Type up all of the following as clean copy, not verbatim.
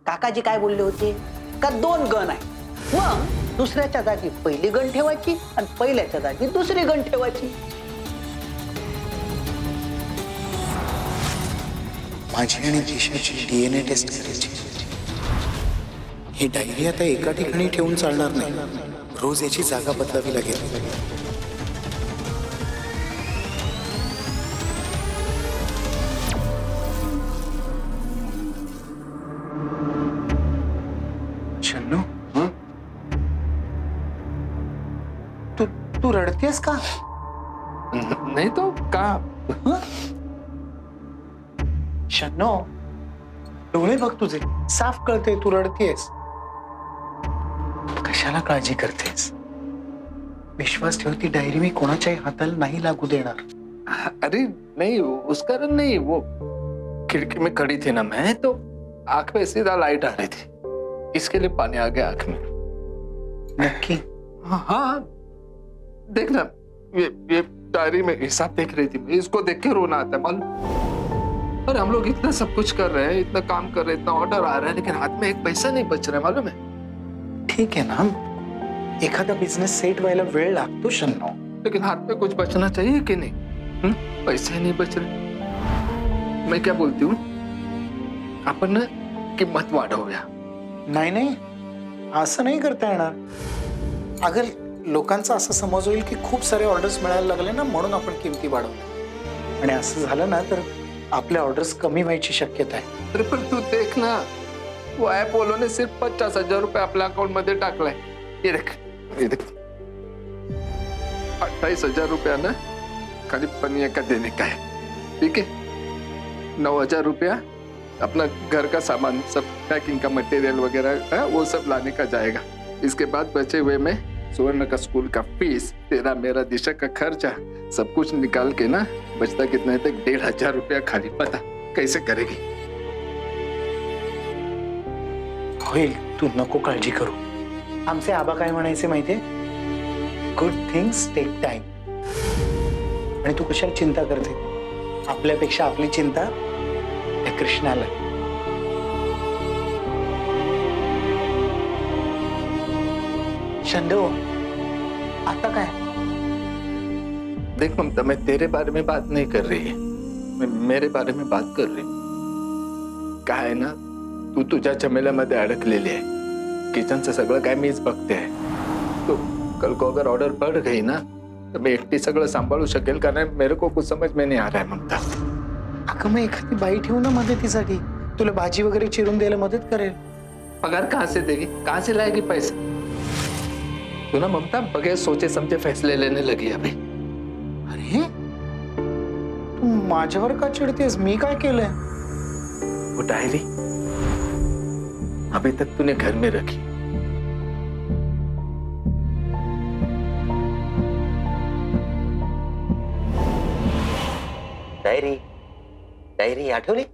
काकाजी काय बोलले होते का 2 गण आहे, मग दुसऱ्याच्या जागी पहिली गण ठेवायची आणि पहिल्याच्या जागी दुसरी गण ठेवायची. माझी आणि दिशाची DNA टेस्ट करायची. ही डायरी आता एका ठिकाणी ठेवून चालणार नाही, रोज याची जागा बदलावी लागेल. शन्नू, तू रडतेस का? नहीं तो का? शन्नो, डोळे बघ तुझे, साफ कळते तू रडतेस. कशाला काळजी करतेस? विश्वास ठेव, ती डायरी मी कोणाच्याही हाताला नाही लागू देणार. अरे नहीं, उस कारण नहीं, वो खिड़की में खड़ी थी ना मैं, तो आंख में सीधा लाइट आ रही थी, इसके लिए पानी आ गया आंख में. नक्की? हाँ, देखना, ये डायरी में हिसाब देख रही थी, इसको देख के रोना आता है मालूम. अरे हम लोग इतना सब कुछ कर रहे हैं, इतना काम कर रहे हैं, इतना ऑर्डर आ रहा है, लेकिन हाथ में एक पैसा नहीं बच रहा है, मालूम है. ठीक है ना, एखादा बिझनेस सेट व्हायला वेळ लागतो शन्नो, लेकिन हाथ में कुछ बचना चाहिए कि नहीं? पैसे नहीं बच रहे. मैं क्या बोलती हूँ, अपन ना किंमत वाढवूया. नाही नाही, असं नाही करता येणार. अगर लोकांचा असं समज होईल की खूप सारे ऑर्डर्स मिळायला लागले ना म्हणून आपण किमती वाढवल्या, आणि असं झालं ना तर आपल्या ऑर्डर्स कमी व्हायची शक्यता आहे. अरे पण तू देख ना, वो अपोलो ने सिर्फ 50,000 रुपये आपल्या अकाउंट मध्ये टाकलाय. ये देख, ये देख, 28,000 रुपया ना खाली पनिया का देने का है, ठीक है. 9,000 रुपया अपना घर का सामान, सब पैकिंग का मटेरियल वगैरह है, वो सब लाने का जाएगा. इसके बाद बचे हुए में सुवर्ण का स्कूल का फीस, तेरा मेरा दिशा का खर्चा, सब कुछ निकाल के ना बचता कितना है, 1,500 रुपया खाली. पता कैसे करेगी? होईल, तू नको काळजी करू. आमचे आबा काय म्हणायचे माहितीये, गुड थिंग्स टेक टाइम. आणि तू कशाला चिंता करते? आपल्यापेक्षा आपली चिंता त्या कृष्णाला. शंदो, आता काय? देख ममता, मैं तेरे बारे में बात नहीं कर रही है, मैं मेरे बारे में बात कर रही हूँ. काय आहे ना, तू तुझ्या झमेल्यामध्ये अडकलेली आहे. किचनचं सगळं काय मीच बघते आहे. तो कल को अगर ऑर्डर पड़ गई ना तो मैं एकटी सगळं सांभाळू शकेल का नाही, मेरे को कुछ समझ में नहीं आ रहा है ममता. अगं मग एखादी बाई ठेवू ना मदतीसाठी, तुला भाजी वगैरे चिरून द्यायला मदत करेल. पगार कहाँ से देगी, कहाँ से लाएगी पैसा? तू ना ममता बगैर सोचे समझे फैसले लेने लगी अभी. अरे तू माझ्यावर का चिडतेस? मी काय केलंय? वो डायरी अभी तक तूने घर में रखी. डायरी डायरी आठवली?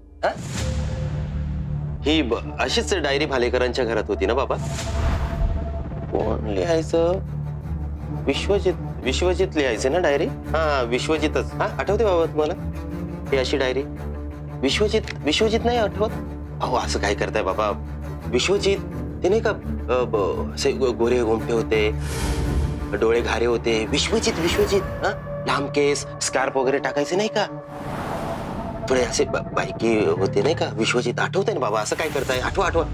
ही अशीच डायरी भालेकरांच्या घरात होती ना बाबा? कोण लिहायचं? विश्वजित, विश्वजित लिहायचे ना डायरी? हा, विश्वजितच. हा, आठवते बाबा तुम्हाला ही अशी डायरी? विश्वजित, विश्वजित नाही आठवत? अहो असं काय करताय बाबा? विश्वजित ते नाही का, असे गोरे गोमटे होते, डोळे घारे होते. विश्वजित, विश्वजित. हा, लांब केस, स्कार्फ वगैरे टाकायचे नाही का, थोडे असे बायकी होते नाही का? विश्वजित आठवते ना बाबा? असं काय करताय? आठवा, आठवा.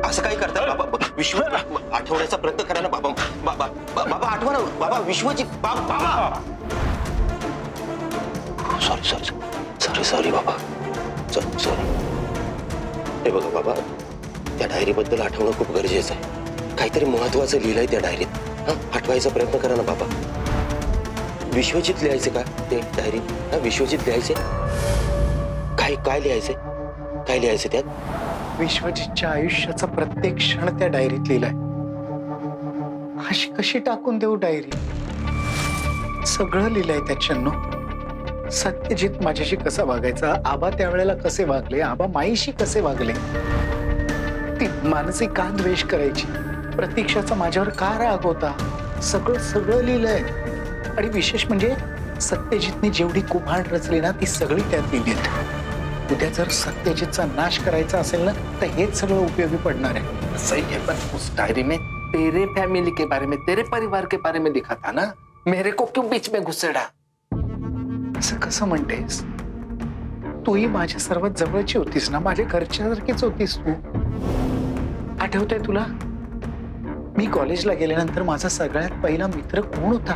असं काय करताय बाबा? विश्व आठवण्याचा प्रयत्न करा ना बाबा. बाबा, बाबा आठवा ना बाबा. विश्वजित, बाबा. सॉरी सॉरी सॉरी सॉरी बाबा, सॉरी. हे बघा बाबा, त्या डायरी बद्दल आठवणं खूप गरजेचं आहे. काहीतरी महत्वाचं लिहिलंय त्या डायरीत. हा, आठवायचा प्रयत्न करा ना बाबा. विश्वजित लिहायचे का ते डायरी? हा, विश्वजित लिहायचे. काय लिहायचे? काय लिहायचे त्यात? विश्वजितच्या आयुष्याचा प्रत्येक क्षण त्या डायरीत लिहिलाय. अशी कशी टाकून देऊ डायरी? सगळं लिहिलंय त्यात शन्नू. सत्यजित माझ्याशी कसा वागायचा, आबा त्यावेळेला कसे वागले, आबा माईशी कसे वागले, ती मानसिक का द्वेष करायची, प्रतीक्षाचा माझ्यावर का राग होता, सगळं लिहिलंय. आणि विशेष म्हणजे सत्यजितने जेवढी कुभांड रचली ना ती सगळी त्यात लिहिली. उद्या जर सत्यजितचा नाश करायचा असेल ना तर हेच सगळं उपयोगी पडणार आहे. सही है, पर उस डायरी में तेरे फैमिली के बारे में, तेरे परिवार के बारे में लिखा था ना, मेरे को क्यों बीच में घुसेड़ा? असं कसं म्हणतेस? तूही माझ्या सर्वात जवळची होतीस ना, माझ्या घरच्यासारखीच होतीस तू. आठवतंय तुला मी कॉलेजला गेल्यानंतर माझा सगळ्यात पहिला मित्र कोण होता?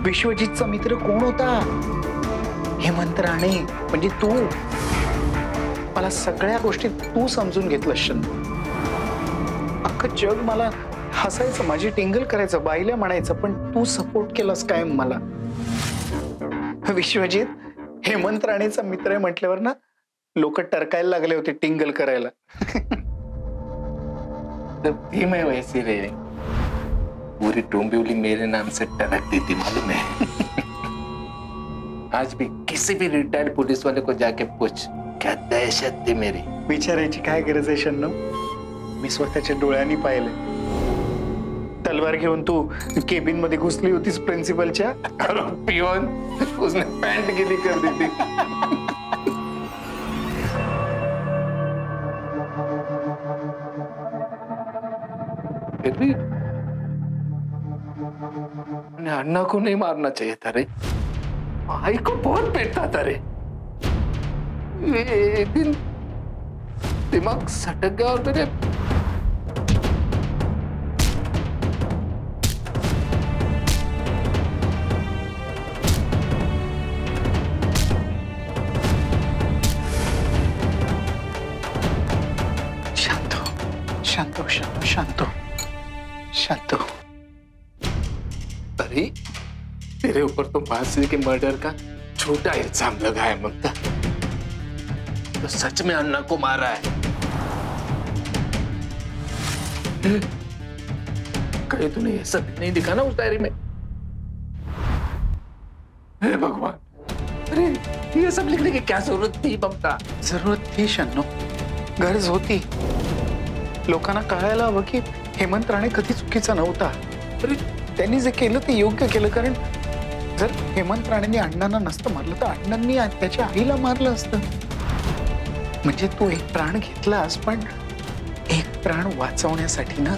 विश्वजितचा मित्र कोण होता? हेमंत राणे, म्हणजे तू. मला सगळ्या गोष्टी तू समजून घेतलंस शंतू. अख्खं जग मला हसायचं, माझी टिंगल करायचं, बाईला म्हणायचं, पण तू सपोर्ट केलास काय मला. विश्वजित हेमंत राणेचा मित्र आहे म्हटल्यावर ना लोक टरकायला लागले होते टिंगल करायला. तब भी मैं वैसी रही, पूरी डोंबिवली मेरे नाम से टरकती थी, मालूम है? आज भी किसी भी रिटायर्ड पुलिस वाले को जाके पूछ, क्या दहशत थी मेरी. विचारायची काय गरज आहे शन्नू? मी स्वतःच्या डोळ्यांनी पाहिलंय. तलवार घेऊन तू केबिन मध्ये घुसली होतीस प्रिन्सिपलच्या. अरे पियोन, उसने पैंट गिली कर दी थी. फिर भी अन्ना को नहीं मारना चाहिए था रे, भाई को बहुत पेटता था रे. एक दिन दिमाग सटक गया और मेरे शांत शांत शांत. अरे तेरे ऊपर तो मासी के मर्डर का छोटा इल्जाम लगा है ममता, तो सच में अन्ना को मारा है. कहीं तूने ये सब नहीं दिखा ना उस डायरी में? हे भगवान, अरे ये सब लिखने की क्या जरूरत थी ममता? जरूरत थी शन्नू, गरज होती. लोकांना कळायला हवं की हेमंत राणे कधी चुकीचा नव्हता. तरी त्यांनी जे केलं ते योग्य केलं. कारण जर हेमंत राणेंनी अण्णांना नसतं मारलं तर अण्णांनी त्याच्या आईला मारलं असतं. म्हणजे तू एक प्राण घेतलास, पण एक प्राण वाचवण्यासाठी ना.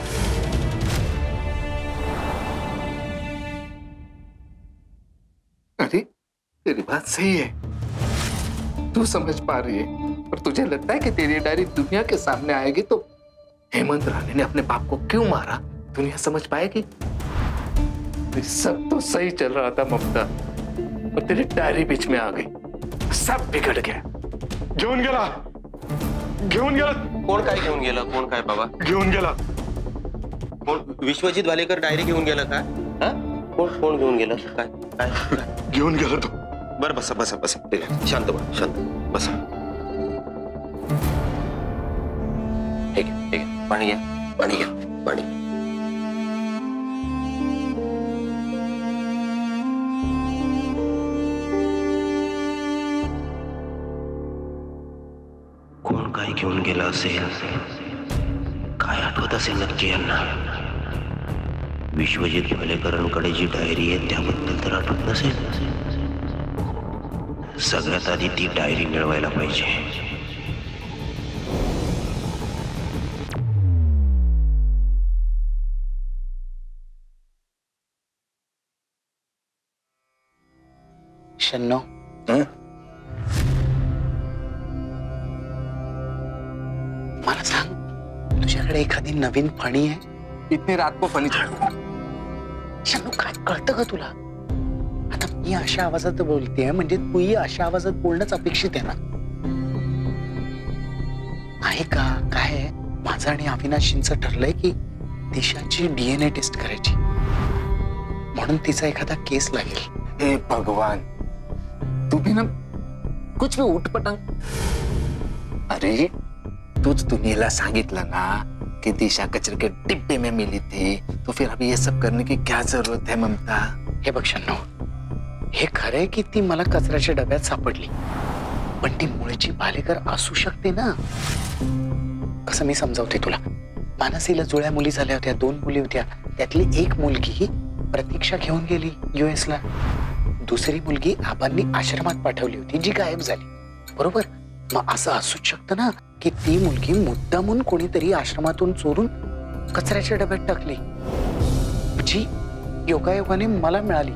अरे तेरी बात सही है, तू समझ पा रही है, पर तुझे लगता है कि तेरी डायरी दुनिया के सामने आएगी तो हेमंत राणे ने अपने बाप को क्यों मारा दुनिया समझ पाएगी? सब तो सही चल रहा था ममता, और तेरी डायरी बीच में आ गई, सब बिगड़ गया. घेऊन गेला. कोण काय घेऊन गेला? कोण काय बाबा घेऊन गेला? कोण? विश्वजित भालेकर डायरी घेऊन गेला का? हा? कोण घेऊन गेला? काय काय घेऊन गेला तो. बरं बसा बसा बसा, शांत बसा, शांत बसा. ठीक आहे, पाणी घ्या, पाणी घ्या, पाणी. कोण काय घेऊन गेला असेल? काय आठवत असेल नक्की यांना? विश्वजित भालेकरांकडे जी डायरी आहे त्याबद्दल तर आठवत नसेल. सगळ्यात आधी ती डायरी मिळवायला पाहिजे. शन्नो, मला सांग, तुझ्याकडे एखादी नवीन फणी आहे? इतनी रात को फनी चढ़ा. शन्नू, काय कळतं का तुला? आता मी अशा आवाजात बोलतेय म्हणजे तूही अशा आवाजात बोलणंच अपेक्षित आहे ना. आहे का काय आहे? माझं आणि अविनाशींचं ठरलंय की दिशाची DNA टेस्ट करायची, म्हणून तिचा एखादा केस लागेल. हे भगवान, तू भी ना कुछ भी उठपटांग. अरे तूच दुनियाला सांगितलं ना कि दिशा कचरे के डिब्बे में मिली थी, तो फिर अभी ये सब करने की क्या जरूरत है ममता? हे बघ शन्नू, हे खरंय की ती मला कचऱ्याच्या डब्यात सापडली, पण ती मुळची भालेकर असू शकते ना. कसं मी समजावते तुला. मानसीला जुळ्या मुली झाल्या होत्या, 2 मुली होत्या. त्यातली एक मुलगी प्रतीक्षा घेऊन गेली US ला. दुसरी मुलगी आबांनी आश्रमात पाठवली होती, जी गायब झाली. बरोबर. मग असं असूच शकतं ना की ती मुलगी मुद्दामून कोणीतरी आश्रमातून चोरून कचऱ्याच्या डब्यात टाकली, जी योगायोगाने मला मिळाली.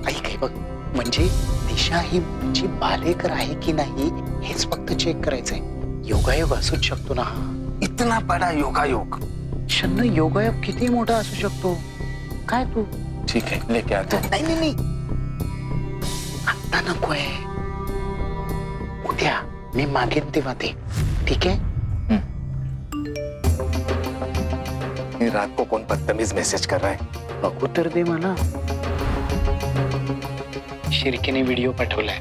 ऐक हे बघ, म्हणजे दिशा ही मुलगी बालेकर आहे की नाही हेच फक्त चेक करायचंय. योगायोग असूच शकतो ना. इतना बड़ा योगायोग. शन्न, योगायोग किती मोठा असू शकतो. काय तू? ठीक आहे, लेके आता. नाही नाही नाही, आता नकोय. उद्या मी मागेन तेव्हा ते. ठीक आहे. रात को कौन बदतमीज मैसेज कर रहा है? बघू तर दे मला. शिर्केने व्हिडिओ पाठवलाय.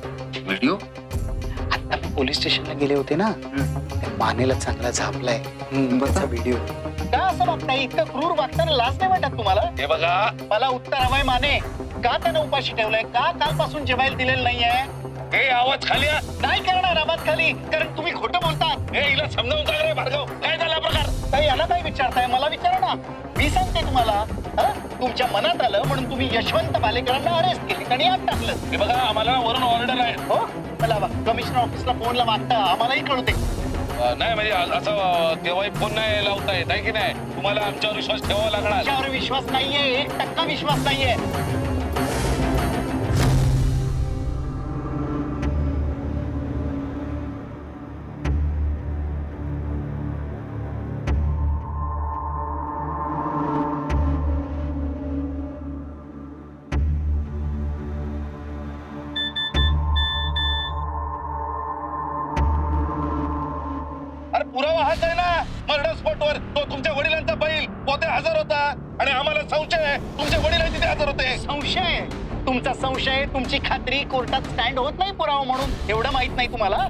वीडियो? आता मी पोलीस स्टेशनला गेले होते ना, त्या मानेला चांगला झापलाय त्याचा व्हिडिओ. का असं वागताय? इतकं क्रूर वागताना लाज नाही वाटत तुम्हाला? हे बघा, मला उत्तर हवंय माने. का त्यानं उपाशी ठेवलंय? का कालपासून जेवायला दिलेलं नाहीये? हे आवाज खाली आ. नाही करणार आवाज खाली, कारण तुम्ही खोटं बोलतात. हे हिला समजावून सांग रे भार्गव, काय झाला प्रकार? काही याला काय विचारताय? मला विचारा ना, मी सांगते तुम्हाला. तुमच्या मनात आलं म्हणून तुम्ही यशवंत भालेकरांना अरेस्ट केली आणि आत टाकलं. हे बघा, आम्हाला वरून ऑर्डर आहे. हो, मला कमिशनर ऑफिसला फोनला मागता आम्हालाही कळते. नाही म्हणजे असं केव्हाही फोन नाही लावता येत आहे की नाही. तुम्हाला आमच्यावर विश्वास ठेवावा लागणार. त्याच्यावर विश्वास नाहीये, 1% विश्वास नाहीये. पुरावा हाच आहे ना, मर्डर स्पॉटवर तो तुमच्या वडिलांचा बैल पोते हजर होता आणि आम्हाला संशय आहे तुमचे वडील तिथे हजर होते. संशय? तुमचा संशय, तुमची खात्री कोर्टात स्टँड होत नाही पुरावा म्हणून, एवढं माहित नाही तुम्हाला?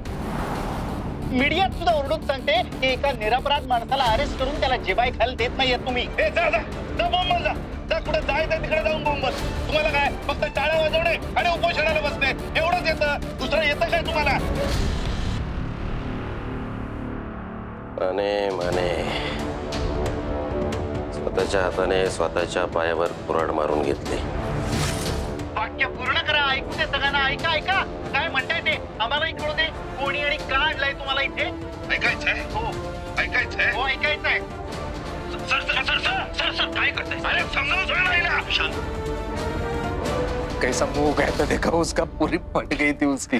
मीडियात सुद्धा ओरडून सांगते की एका निरपराध माणसाला अरेस्ट करून त्याला जेवाय खायला देत नाहीये तुम्ही. ए जा जा जा, बोंबल जा जा, कुठे जायचं तिकडे जाऊन बोंबल. तुम्हाला काय फक्त टाळ्या वाजवणे आणि उपोषणाला बसणे एवढंच येतं, दुसरं येतं काय तुम्हाला? माने स्वतःच्या हाताने स्वतःच्या पायावर कुऱ्हाड मारून घेतली. वाक्य पूर्ण करा. ऐकू दे सगळ्यांना. ऐका ऐका काय म्हणताय ते आम्हालाही कळू दे. कोणी आणि का आणलाय तुम्हाला इथे? ऐकायचंय? हो ऐकायचंय? हो ऐकायचंय. Sir sir sir sir sir काय करताय? अरे समजावून सोड नाही ना. शांत. कैसा मुंह गया तो देखा उसका, पूरी फट गई थी उसकी.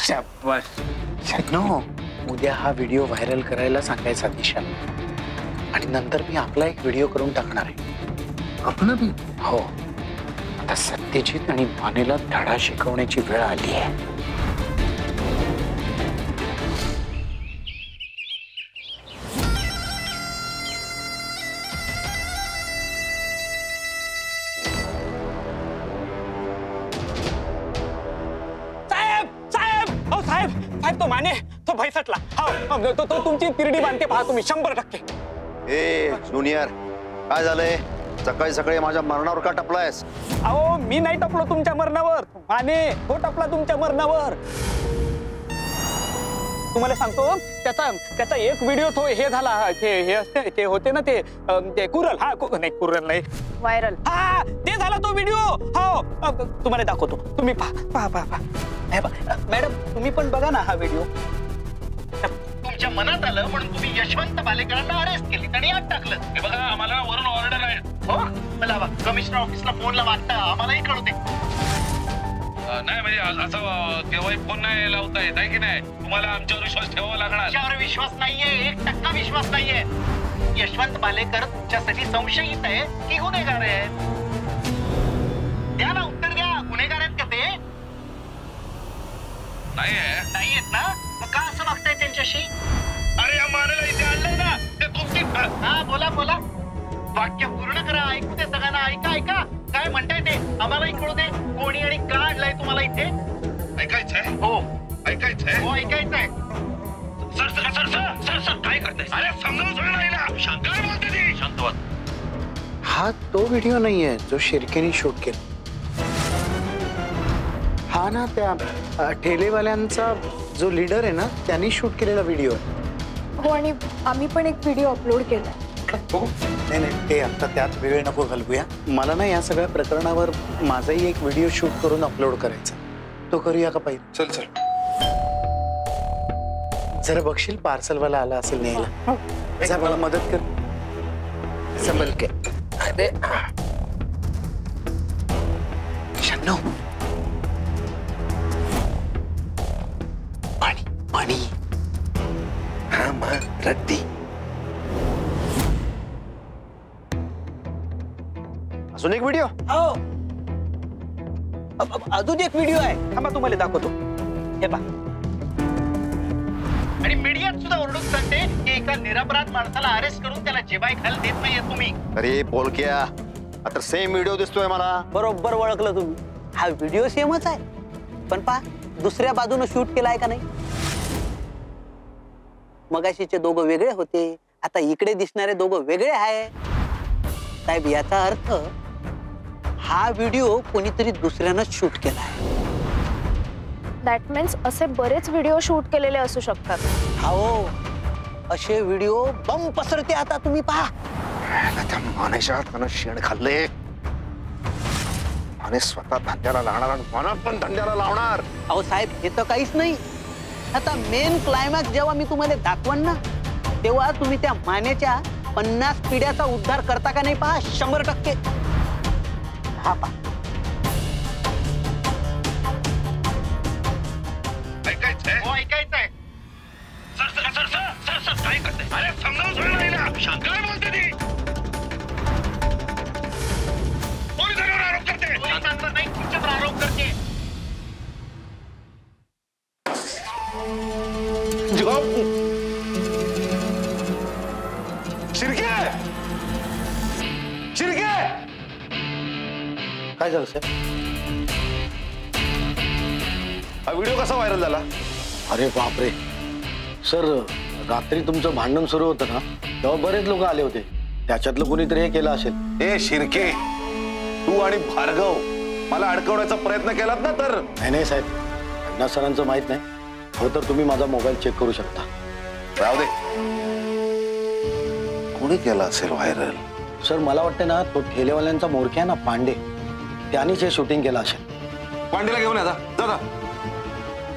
शाबाश. नो, उद्या हा व्हिडिओ व्हायरल करायला सांगायचा दिशा, आणि नंतर मी आपला एक व्हिडिओ करून टाकणार आहे. आपलं बी? हो. आता सत्यजित आणि मानेला धडा शिकवण्याची वेळ आली आहे. साहेब तो माने तो भैसटला. हो तो तुमची तिरडी बांधते पहा तुम्ही 100%. ए ज्युनियर, काय झालंय? सकाळी सकाळी माझ्या मरणावर का टपलायस? अहो मी नाही टपलो तुमच्या मरणावर, माने तो टपला तुमच्या मरणावर. तुम्हाला सांगतो त्याचा एक व्हिडिओ तो हे झाला, ते होते ना ते कुरल. नाही कुरल नाही, व्हायरल. हा ते झाला तो व्हिडिओ. हो तुम्हाला दाखवतो, तुम्ही पहा. मॅडम तुम्ही पण बघा ना हा व्हिडिओ. तुमच्या मनात आलं म्हणून तुम्ही यशवंत भालेकरांना अरेस्ट केली आणि आत टाकलं. हे बघा, आम्हाला वरून ऑर्डर आहे. हो, मला कमिशनर ऑफिसला फोनला मागता आम्हालाही कळू दे. नाही म्हणजे असं केव्हाही फोन नाही लावता येत आहे की नाही. तुम्हाला आमच्यावर विश्वास ठेवावा लागणार. त्याच्यावर विश्वास नाहीये, 1% विश्वास नाहीये. यशवंत भालेकर तुमच्यासाठी संशयित आहे की गुन्हेगार आहे? द्या ना उत्तर द्या. गुन्हेगार आहेत का ते? नाहीयेत ना? मग का असं वागताय त्यांच्याशी? अरे या मानेला इथे आणलंय ना, ते तुमची. हा बोला बोला. वाक्य पूर्ण करा. ऐकू दे सगळ्यांना. ऐका ऐका काय म्हणताय ते आम्हालाही कळू दे. कोणी आणि का आणलाय तुम्हाला इथे? ऐकायचंय? हो ऐकायचंय? हो ऐकायचंय. Sir sir sir sir sir sir काय करताय? अरे समजावून सोड नाही ना. शांत. काय बोलते ती? शांत व्हा. हा तो व्हिडिओ नाहीये जो शिर्केने शूट केला. हा ना त्या ठेलेवाल्यांचा जो लीडर आहे ना त्यांनी शूट केलेला व्हिडिओ आहे. हो, आणि आम्ही पण एक व्हिडिओ अपलोड केला. नाही ते आता त्यात वेळ नको घालवूया. मला ना या सगळ्या प्रकरणावर माझाही एक व्हिडिओ शूट करून अपलोड करायचा. तो करूया का पाहिजे? चल चल. जरा बघशील पार्सलवाला आला असेल न्यायला. जा मला मदत कर. संभल के. अरे शन्नू, पाणी पाणी. हा मग रद्दी. अजून एक व्हिडिओ. हो अजून एक व्हिडिओ आहे, थांबा तुम्हाला दाखवतो. हे पहा. आणि मीडियात सुद्धा ओरडून सांगते की एका निरपराध माणसाला अरेस्ट करून त्याला जेवाय खायला देत नाहीये तुम्ही. अरे बोलक्या, आता सेम व्हिडिओ दिसतोय मला. बरोबर ओळखलं तुम्ही. हा व्हिडिओ सेमच आहे, पण पहा दुसऱ्या बाजूने शूट केला आहे का नाही. मगाशीचे दोघं वेगळे होते, आता इकडे दिसणारे दोघं वेगळे आहे. साहेब याचा अर्थ हा व्हिडिओ कोणीतरी दुसऱ्यानं शूट केला आहे. दॅट मीन्स असे बरेच व्हिडिओ शूट केलेले असू शकतात. हो असे व्हिडिओ बम पसरते. आता तुम्ही पहा. त्या मानेच्या हातानं शेण खाल्ले. माने स्वतः धंद्याला लावणार आणि मला पण धंद्याला लावणार. अहो साहेब हे तर काहीच नाही. आता मेन क्लायमॅक्स जेव्हा मी तुम्हाला दाखवन ना, तेव्हा तुम्ही त्या मानेच्या 50 पिढ्याचा उद्धार करता का नाही पहा. 100%. हा पहा. ऐकायचंय. Sir sir sir sir sir sir काय करते? अरे समजावून सांग ना. शंकर बोलते ती. पोलिसांवर आरोप करते. पोलिसांवर नाही, तुमच्यावर आरोप करते. शिर्के, शिर्के. काय झालं सर? हा व्हिडिओ कसा व्हायरल झाला? अरे बापरे सर, रात्री तुमचं भांडण सुरू होतं ना, तेव्हा बरेच लोक आले होते. त्याच्यातलं कोणीतरी हे केलं असेल. ए शिर्के, तू आणि भार्गव मला अडकवण्याचा प्रयत्न केलात ना तर. नाही साहेब, अण्णा सरांचं माहित नाही. हो तर तुम्ही माझा मोबाईल चेक करू शकता. राहू दे. कोणी केला असेल व्हायरल? सर मला वाटतं ना, तो ठेलेवाल्यांचा मोरक्या ना पांडे, त्यानेच हे शूटिंग केलं असेल. पांडेला घेऊन या. जा.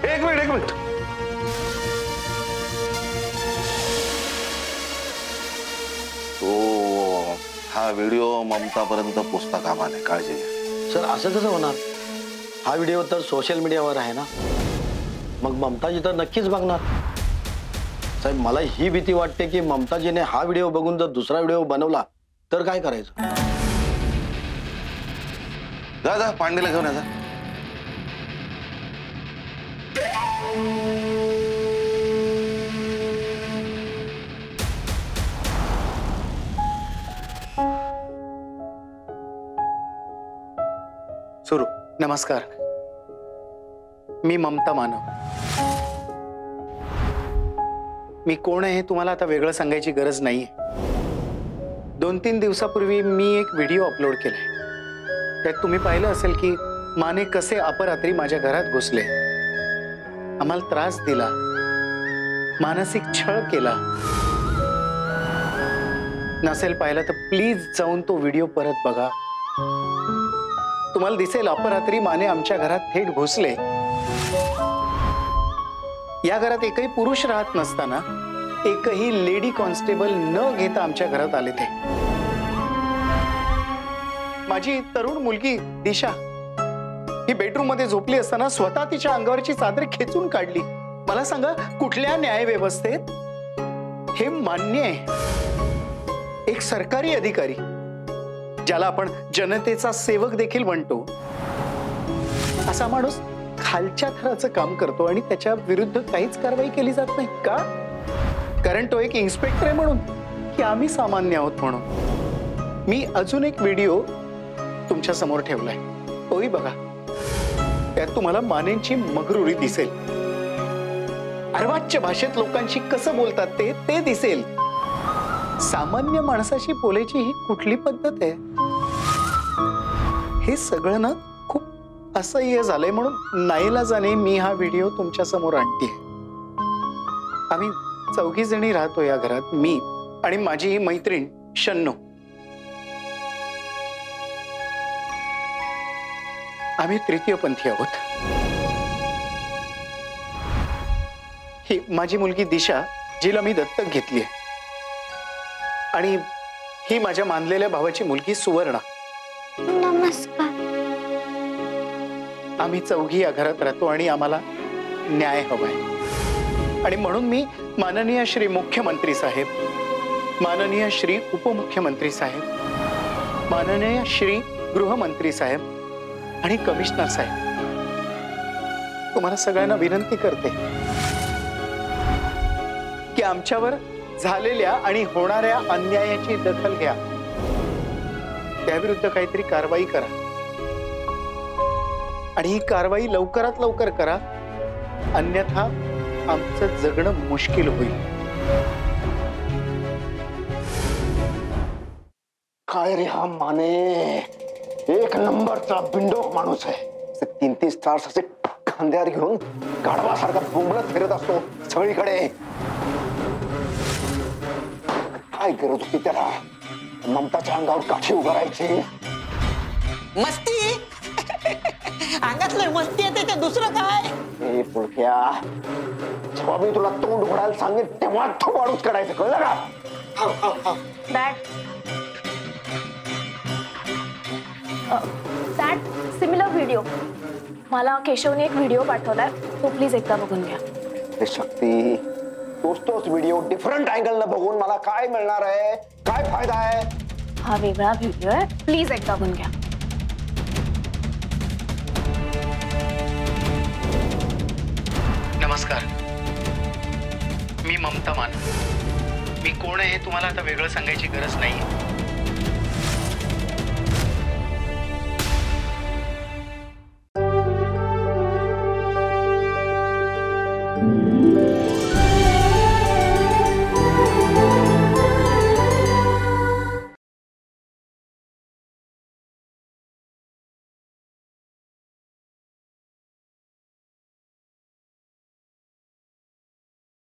एक मिनिट. तो हा व्हिडिओ ममतापर्यंत पोचता कामा नये, काळजी घ्या. सर असं कसं होणार? हा व्हिडिओ तर सोशल मीडियावर आहे ना, मग ममताजी तर नक्कीच बघणार. साहेब मला ही भीती वाटते की ममताजीने हा व्हिडिओ बघून जर दुसरा व्हिडिओ बनवला तर काय करायचं. जा पांडेला घेऊन या. सुरू. नमस्कार, मी ममता मानव. मी कोण आहे हे तुम्हाला आता वेगळं सांगायची गरज नाहीये. 2-3 दिवसापूर्वी मी एक व्हिडिओ अपलोड केलाय. त्यात तुम्ही पाहिलं असेल की माने कसे अपरात्री माझ्या घरात घुसले, आम्हाला त्रास दिला, मानसिक छळ केला. नसेल पाहिलं तर प्लीज जाऊन तो व्हिडिओ परत बघा. तुम्हाला दिसेल अपरात्री माने आमच्या घरात थेट घुसले. या घरात एकही पुरुष राहत नसताना एकही लेडी कॉन्स्टेबल न घेता आमच्या घरात आले ते. माझी तरुण मुलगी दिशा ही बेडरूम मध्ये झोपली असताना स्वतः तिच्या अंगावरची चादर खेचून काढली. मला सांगा, कुठल्या न्याय व्यवस्थेत हे मान्य आहे? एक सरकारी अधिकारी, ज्याला आपण जनतेचा सेवक देखील म्हणतो, असा माणूस खालच्या थराचं काम करतो आणि त्याच्या विरुद्ध काहीच कारवाई केली जात नाही का? कारण तो एक इन्स्पेक्टर आहे म्हणून, की आम्ही सामान्य आहोत म्हणून? मी अजून एक व्हिडिओ तुमच्या समोर ठेवलाय, तोही बघा. त्यात तुम्हाला मानेंची मगरुरी दिसेल. अर्वाच्य भाषेत लोकांशी कसं बोलतात ते दिसेल. सामान्य माणसाशी बोलायची ही कुठली पद्धत आहे? हे सगळं ना खूप असह्य झालंय, म्हणून नाईलाजाने मी हा व्हिडिओ तुमच्या समोर आणतेय. आम्ही 4 जणी राहतो या घरात, मी आणि माझी ही मैत्रीण शन्नू. आम्ही तृतीयपंथी आहोत. ही माझी मुलगी दिशा, जिला मी दत्तक घेतली आहे. आणि ही माझ्या मानलेल्या भावाची मुलगी सुवर्णा. नमस्कार. आम्ही चौघी या घरात राहतो आणि आम्हाला न्याय हवाय. आणि म्हणून मी माननीय श्री मुख्यमंत्री साहेब, माननीय श्री उपमुख्यमंत्री साहेब, माननीय श्री गृहमंत्री साहेब आणि कमिशनर साहेब, तुम्हाला सगळ्यांना विनंती करते की आमच्यावर झालेल्या आणि होणाऱ्या अन्यायाची दखल घ्या. त्याविरुद्ध काहीतरी कारवाई करा आणि ही कारवाई लवकरात लवकर करा, अन्यथा आमचं जगणं मुश्किल होईल. काय रे हा माने, एक नंबरचा बिंडोक माणूस आहे. 33 तास असे खांद्यावर घेऊन गाढवासारखा बोंबलत फिरत असतो सगळीकडे. काय गरज होती त्याला ममताच्या अंगावर काठी उभारायची? मस्ती अंगातलं मस्ती आहे त्याच्या, दुसरं काय? ए पुळक्या, जेव्हा मी तुला तोंड उघडायला सांगेन तेव्हा तो वाढूच काढायचं, कळलं का? दॅट सिमिलर व्हिडिओ मला केशवने एक व्हिडिओ पाठवलाय, तो प्लीज एकदा बघून घ्या. हे शक्ती, तोच व्हिडिओ डिफरंट अँगल न बघून मला काय मिळणार आहे? काय फायदा आहे? हा वेगळा व्हिडिओ आहे, प्लीज एकदा बघून घ्या. नमस्कार, मी ममता मान. मी कोण आहे हे तुम्हाला आता वेगळं सांगायची गरज नाहीये.